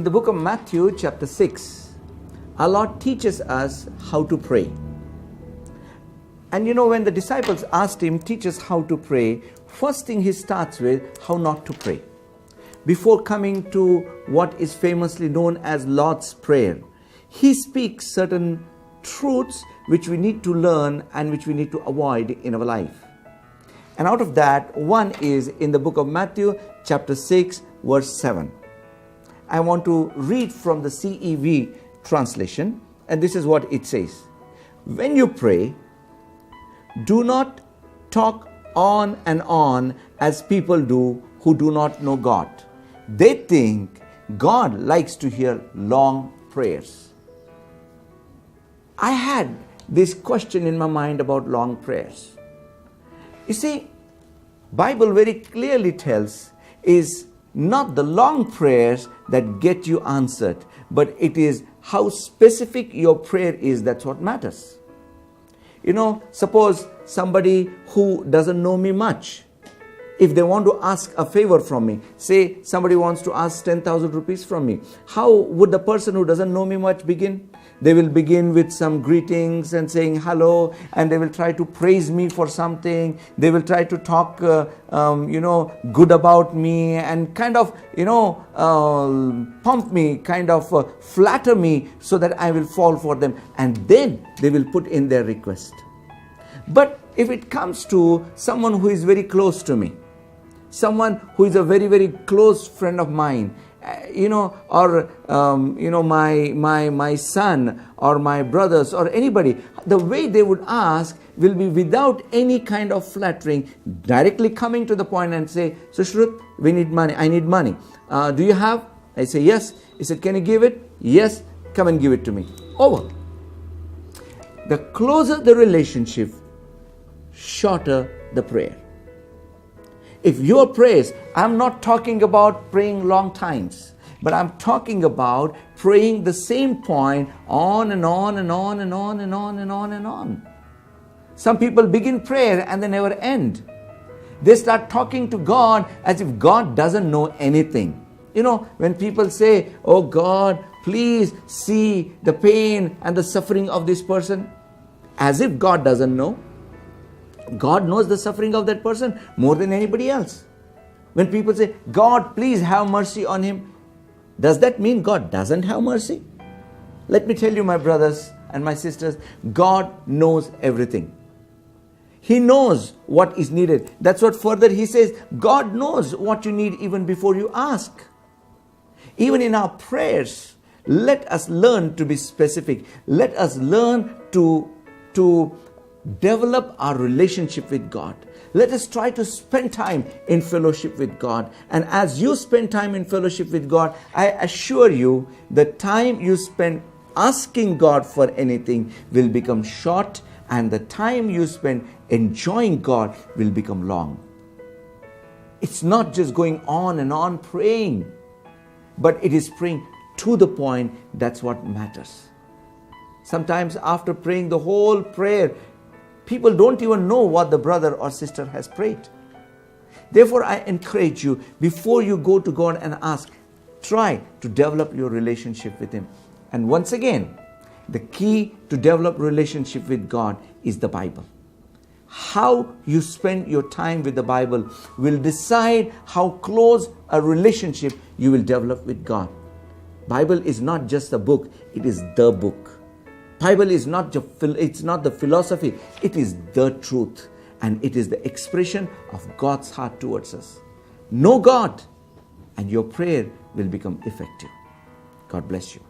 In the book of Matthew chapter 6, our Lord teaches us how to pray. And when the disciples asked him, teach us how to pray, first thing he starts with, how not to pray. Before coming to what is famously known as Lord's Prayer, he speaks certain truths which we need to learn and which we need to avoid in our life. And out of that, one is in the book of Matthew chapter 6, verse 7. I want to read from the CEV translation, and this is what it says. When you pray, do not talk on and on as people do who do not know God. They think God likes to hear long prayers. I had this question in my mind about long prayers. You see, Bible very clearly tells is not the long prayers that get you answered, but it is how specific your prayer is. That's what matters. Suppose somebody who doesn't know me much, if they want to ask a favor from me, say somebody wants to ask 10,000 rupees from me, how would the person who doesn't know me much begin? They will begin with some greetings and saying hello, and they will try to praise me for something. They will try to talk, good about me and kind of, pump me, kind of flatter me so that I will fall for them. And then they will put in their request. But if it comes to someone who is very close to me, someone who is a very, very close friend of mine, or my son or my brothers or anybody, the way they would ask will be without any kind of flattering, directly coming to the point and say, Sushruth, we need money. I need money. Do you have? I say, yes. He said, can you give it? Yes. Come and give it to me. Over. The closer the relationship, shorter the prayer. If your prayers, I'm not talking about praying long times, but I'm talking about praying the same point on and on and on and on and on and on and on. Some people begin prayer and they never end. They start talking to God as if God doesn't know anything. When people say, oh God, please see the pain and the suffering of this person, as if God doesn't know. God knows the suffering of that person more than anybody else. When people say, God, please have mercy on him, does that mean God doesn't have mercy? Let me tell you, my brothers and my sisters, God knows everything. He knows what is needed. That's what further he says, God knows what you need even before you ask. Even in our prayers, let us learn to be specific. Let us learn to develop our relationship with God. Let us try to spend time in fellowship with God. And as you spend time in fellowship with God, I assure you, the time you spend asking God for anything will become short, and the time you spend enjoying God will become long. It's not just going on and on praying, but it is praying to the point. That's what matters. Sometimes after praying the whole prayer, people don't even know what the brother or sister has prayed. Therefore, I encourage you, before you go to God and ask, try to develop your relationship with Him. And once again, the key to develop relationship with God is the Bible. How you spend your time with the Bible will decide how close a relationship you will develop with God. Bible is not just a book, it is the book. Bible is not it's not the philosophy, it is the truth, and it is the expression of God's heart towards us. Know God, and your prayer will become effective. God bless you.